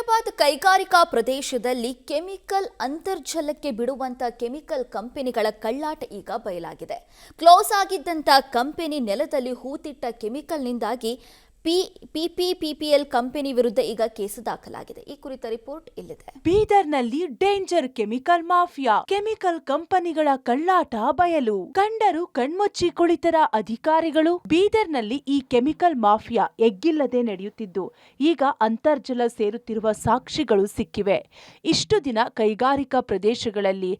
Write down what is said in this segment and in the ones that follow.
ಹುಮ್ನಾಬಾದ್ ಕೈಗಾರಿಕಾ ಪ್ರದೇಶದಲ್ಲಿ ಕೆಮಿಕಲ್ ಅಂತರ್ಜಲಕ್ಕೆ ಬಿಡುವಂತ ಕೆಮಿಕಲ್ ಕಂಪನಿಗಳ ಕಳ್ಳಾಟ ಈಗ ಬಯಲಾಗಿದೆ. ಕ್ಲೋಸ್ ಆಗಿದ್ದಂತ ಕಂಪನಿ ನೆಲದಲ್ಲಿ ಹೂತಿಟ್ಟ ಕೆಮಿಕಲ್ನಿಂದಾಗಿ ಪಿಪಿಪಿಪಿಎಲ್ ಕಂಪನಿ ವಿರುದ್ಧ ಈಗ ಕೇಸು ದಾಖಲಾಗಿದೆ. ಈ ಕುರಿತ ರಿಪೋರ್ಟ್ ಇಲ್ಲಿದೆ. ಬೀದರ್ನಲ್ಲಿ ಡೇಂಜರ್ ಕೆಮಿಕಲ್ ಮಾಫಿಯಾ, ಕೆಮಿಕಲ್ ಕಂಪನಿಗಳ ಕಳ್ಳಾಟ ಬಯಲು. ಕಂಡರು ಕಣ್ಮುಚ್ಚಿ ಕುಳಿತರ ಅಧಿಕಾರಿಗಳು. ಬೀದರ್ನಲ್ಲಿ ಈ ಕೆಮಿಕಲ್ ಮಾಫಿಯಾ ಎಗ್ಗಿಲ್ಲದೆ ನಡೆಯುತ್ತಿದ್ದು ಈಗ ಅಂತರ್ಜಲ ಸೇರುತ್ತಿರುವ ಸಾಕ್ಷಿಗಳು ಸಿಕ್ಕಿವೆ. ಇಷ್ಟು ದಿನ ಕೈಗಾರಿಕಾ ಪ್ರದೇಶಗಳಲ್ಲಿ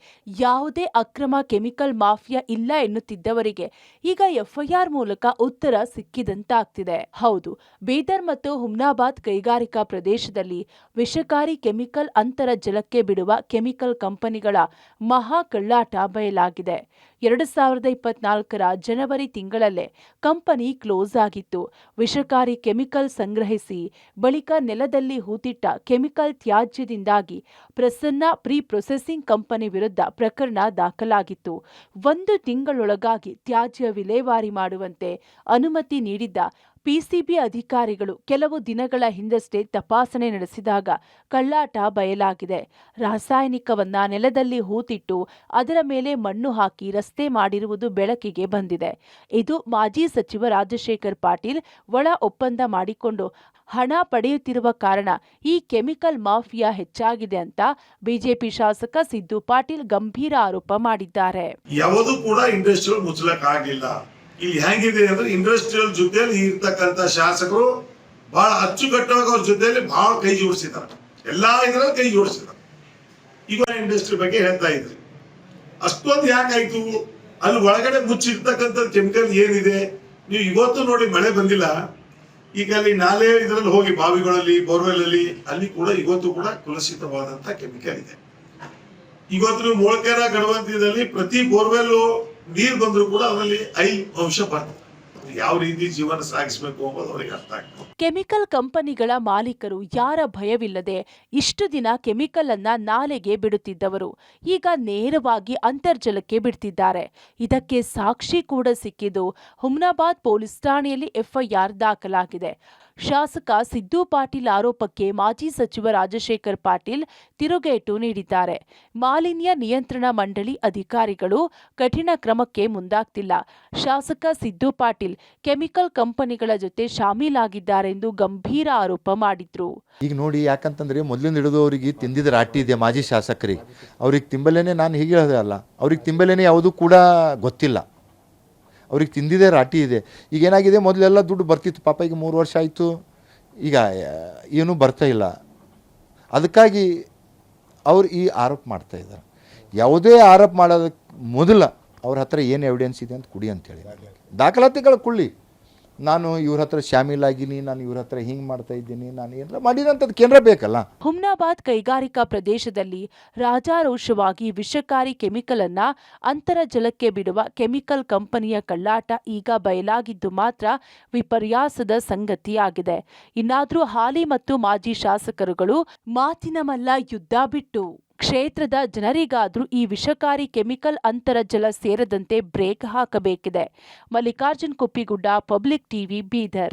ಯಾವುದೇ ಅಕ್ರಮ ಕೆಮಿಕಲ್ ಮಾಫಿಯಾ ಇಲ್ಲ ಎನ್ನುತ್ತಿದ್ದವರಿಗೆ ಈಗ ಎಫ್ಐಆರ್ ಮೂಲಕ ಉತ್ತರ ಸಿಕ್ಕಿದಂತಾಗ್ತಿದೆ. ಹೌದು, ಬೀದರ್ ಮತ್ತು ಹುಮ್ನಾಬಾದ್ ಕೈಗಾರಿಕಾ ಪ್ರದೇಶದಲ್ಲಿ ವಿಷಕಾರಿ ಕೆಮಿಕಲ್ ಅಂತರ್ಜಲಕ್ಕೆ ಬಿಡುವ ಕೆಮಿಕಲ್ ಕಂಪನಿಗಳ ಮಹಾ ಕಳ್ಳಾಟ ಬಯಲಾಗಿದೆ. 2024ರ ಜನವರಿ ತಿಂಗಳಲ್ಲೇ ಕಂಪನಿ ಕ್ಲೋಸ್ ಆಗಿತ್ತು. ವಿಷಕಾರಿ ಕೆಮಿಕಲ್ ಸಂಗ್ರಹಿಸಿ ಬಳಿಕ ನೆಲದಲ್ಲಿ ಹೂತಿಟ್ಟ ಕೆಮಿಕಲ್ ತ್ಯಾಜ್ಯದಿಂದಾಗಿ ಪ್ರಸನ್ನ ಪ್ರೀ ಪ್ರೊಸೆಸಿಂಗ್ ಕಂಪನಿ ವಿರುದ್ಧ ಪ್ರಕರಣ ದಾಖಲಾಗಿತ್ತು. 1 ತಿಂಗಳೊಳಗಾಗಿ ತ್ಯಾಜ್ಯ ವಿಲೇವಾರಿ ಮಾಡುವಂತೆ ಅನುಮತಿ ನೀಡಿದ್ದ ಪಿಸಿಬಿ ಅಧಿಕಾರಿಗಳು ಕೆಲವು ದಿನಗಳ ಹಿಂದಷ್ಟೇ ತಪಾಸಣೆ ನಡೆಸಿದಾಗ ಕಳ್ಳಾಟ ಬಯಲಾಗಿದೆ. ರಾಸಾಯನಿಕವನ್ನ ನೆಲದಲ್ಲಿ ಹೂತಿಟ್ಟು ಅದರ ಮೇಲೆ ಮಣ್ಣು ಹಾಕಿ ರಸ್ತೆ ಮಾಡಿರುವುದು ಬೆಳಕಿಗೆ ಬಂದಿದೆ. ಇದು ಮಾಜಿ ಸಚಿವ ರಾಜಶೇಖರ್ ಪಾಟೀಲ್ ಒಳ ಒಪ್ಪಂದ ಮಾಡಿಕೊಂಡು ಹಣ ಪಡೆಯುತ್ತಿರುವ ಕಾರಣ ಈ ಕೆಮಿಕಲ್ ಮಾಫಿಯಾ ಹೆಚ್ಚಾಗಿದೆ ಅಂತ ಬಿಜೆಪಿ ಶಾಸಕ ಸಿದ್ದು ಪಾಟೀಲ್ ಗಂಭೀರ ಆರೋಪ ಮಾಡಿದ್ದಾರೆ. ಯಾವುದು ಕೂಡ ಇಂಡಸ್ಟ್ರಿಯಲ್ ಮುಚ್ಚಲಕ್ಕಾಗಲಿಲ್ಲ. ಇಲ್ಲಿ ಹೆಂಗಿದೆ ಅಂದ್ರೆ ಇಂಡಸ್ಟ್ರಿಯಲ್ ಜೊತೆಯಲ್ಲಿ ಇರ್ತಕ್ಕಂಥ ಶಾಸಕರು ಬಹಳ ಅಚ್ಚುಕಟ್ಟಾಗಿ ಅವ್ರ ಜೊತೆಯಲ್ಲಿ ಬಹಳ ಕೈ ಜೋಡಿಸಿದ್ದಾರೆ. ಎಲ್ಲಾ ಇದ್ರಲ್ಲಿ ಕೈ ಜೋಡಿಸಿದ್ದಾರೆ. ಈಗ ಇಂಡಸ್ಟ್ರಿ ಬಗ್ಗೆ ಹೇಳ್ತಾ ಇದ್ರಿ, ಅಷ್ಟೊಂದು ಯಾಕಾಯ್ತು? ಅಲ್ಲಿ ಒಳಗಡೆ ಮುಚ್ಚಿರ್ತಕ್ಕಂಥ ಕೆಮಿಕಲ್ ಏನಿದೆ, ನೀವು ಇವತ್ತು ನೋಡಿ ಮಳೆ ಬಂದಿಲ್ಲ, ಈಗ ಅಲ್ಲಿ ನಾಲೆ ಇದರಲ್ಲಿ ಹೋಗಿ ಬಾವಿಗಳಲ್ಲಿ ಬೋರ್ವೆಲ್ ಅಲ್ಲಿ ಅಲ್ಲಿ ಕೂಡ ಇವತ್ತು ಕೂಡ ಕಲುಷಿತವಾದಂತ ಕೆಮಿಕಲ್ ಇದೆ. ಇವತ್ತು ನೀವು ಮೊಳಕೆರ ಗಡವಂತಿದಲ್ಲಿ ಪ್ರತಿ ಬೋರ್ವೆಲ್ ನೀರು ಬಂದ್ರು ಕೂಡ ಅದರಲ್ಲಿ ಅಂಶ ಬರ್ತದೆ. ಯಾವ ರೀತಿ ಜೀವನ ಸಾಗಿಸಬೇಕು ಅನ್ನೋದು ಅವರಿಗೆ ಅರ್ಥ ಆಗ್ತದೆ. ಕೆಮಿಕಲ್ ಕಂಪನಿಗಳ ಮಾಲೀಕರು ಯಾರ ಭಯವಿಲ್ಲದೆ ಇಷ್ಟು ದಿನ ಕೆಮಿಕಲ್ ಅನ್ನ ನಾಲೆಗೆ ಬಿಡುತ್ತಿದ್ದವರು ಈಗ ನೇರವಾಗಿ ಅಂತರ್ಜಲಕ್ಕೆ ಬಿಡ್ತಿದ್ದಾರೆ. ಇದಕ್ಕೆ ಸಾಕ್ಷಿ ಕೂಡ ಸಿಕ್ಕಿದ್ದು ಹುಮ್ನಾಬಾದ್ ಪೊಲೀಸ್ ಠಾಣೆಯಲ್ಲಿ ಎಫ್ಐಆರ್ ದಾಖಲಾಗಿದೆ. ಶಾಸಕ ಸಿದ್ದು ಪಾಟೀಲ್ ಆರೋಪಕ್ಕೆ ಮಾಜಿ ಸಚಿವ ರಾಜಶೇಖರ್ ಪಾಟೀಲ್ ತಿರುಗೇಟು ನೀಡಿದ್ದಾರೆ. ಮಾಲಿನ್ಯ ನಿಯಂತ್ರಣ ಮಂಡಳಿ ಅಧಿಕಾರಿಗಳು ಕಠಿಣ ಕ್ರಮಕ್ಕೆ ಮುಂದಾಗ್ತಿಲ್ಲ. ಶಾಸಕ ಸಿದ್ದು ಪಾಟೀಲ್ ಕೆಮಿಕಲ್ ಕಂಪನಿಗಳ ಜೊತೆ ಶಾಮೀಲಾಗಿದ್ದಾರೆಂದು ಗಂಭೀರ ಆರೋಪ ಮಾಡಿದ್ರು. ಈಗ ನೋಡಿ, ಯಾಕಂತಂದ್ರೆ ಮೊದಲಿಂದ ಹಿಡಿದು ಅವರಿಗೆ ತಿಂದಿದ್ದ ರಾಟಿ ಇದೆ. ಮಾಜಿ ಶಾಸಕರಿಗೆ ಅವ್ರಿಗೆ ತಿಂಬಲೇನೆ, ನಾನು ಹೀಗೆ ಹೇಳಿದೆ ಅಲ್ಲ, ಅವ್ರಿಗೆ ತಿಂಬಲೇನೆ ಯಾವುದೂ ಕೂಡ ಗೊತ್ತಿಲ್ಲ. ಅವ್ರಿಗೆ ತಿಂದಿದೆ ರಾಟಿ ಇದೆ. ಈಗ ಏನಾಗಿದೆ, ಮೊದಲೆಲ್ಲ ದುಡ್ಡು ಬರ್ತಿತ್ತು, ಪಾಪ ಈಗ 3 ವರ್ಷ ಆಯಿತು, ಈಗ ಏನೂ ಬರ್ತಾ ಇಲ್ಲ. ಅದಕ್ಕಾಗಿ ಅವ್ರು ಈ ಆರೋಪ ಮಾಡ್ತಾ ಇದ್ದಾರೆ. ಯಾವುದೇ ಆರೋಪ ಮಾಡೋದಕ್ಕೆ ಮೊದಲ ಅವ್ರ ಹತ್ರ ಏನು ಎವಿಡೆನ್ಸ್ ಇದೆ ಅಂತ ಕೊಡಿ ಅಂತೇಳಿ, ದಾಖಲಾತಿಗಳು ಕೊಡಲಿ. ನಾನು ಇವ್ರ ಹತ್ರ ಶಾಮೀಲಾಗಿನಿ, ನಾನು ಇವ್ರ ಹತ್ರ ಹಿಂಗೆ ಮಾಡ್ತಾ ಇದ್ದೀನಿ, ನಾನು ಏನಾರ ಮಾಡಿದಂಥದ್ದು ಕೇಂದ್ರ ಬೇಕಲ್ಲ. ಹುಮ್ನಾಬಾದ್ ಕೈಗಾರಿಕಾ ಪ್ರದೇಶದಲ್ಲಿ ರಾಜಾರೋಷವಾಗಿ ವಿಷಕಾರಿ ಕೆಮಿಕಲ್ ಅನ್ನ ಅಂತರ್ಜಲಕ್ಕೆ ಬಿಡುವ ಕೆಮಿಕಲ್ ಕಂಪನಿಯ ಕಳ್ಳಾಟ ಈಗ ಬಯಲಾಗಿದ್ದು ಮಾತ್ರ ವಿಪರ್ಯಾಸದ ಸಂಗತಿಯಾಗಿದೆ. ಇನ್ನಾದ್ರೂ ಹಾಲಿ ಮತ್ತು ಮಾಜಿ ಶಾಸಕರುಗಳು ಮಾತಿನ ಮಲ್ಲ ಯುದ್ಧ ಬಿಟ್ಟು ಕ್ಷೇತ್ರದ ಜನರಿಗಾದ್ರೂ ಈ ವಿಷಕಾರಿ ಕೆಮಿಕಲ್ ಅಂತರ್ಜಲ ಸೇರದಂತೆ ಬ್ರೇಕ್ ಹಾಕಬೇಕಿದೆ. Mallikarjun Kuppigudda, public TV, Bidar.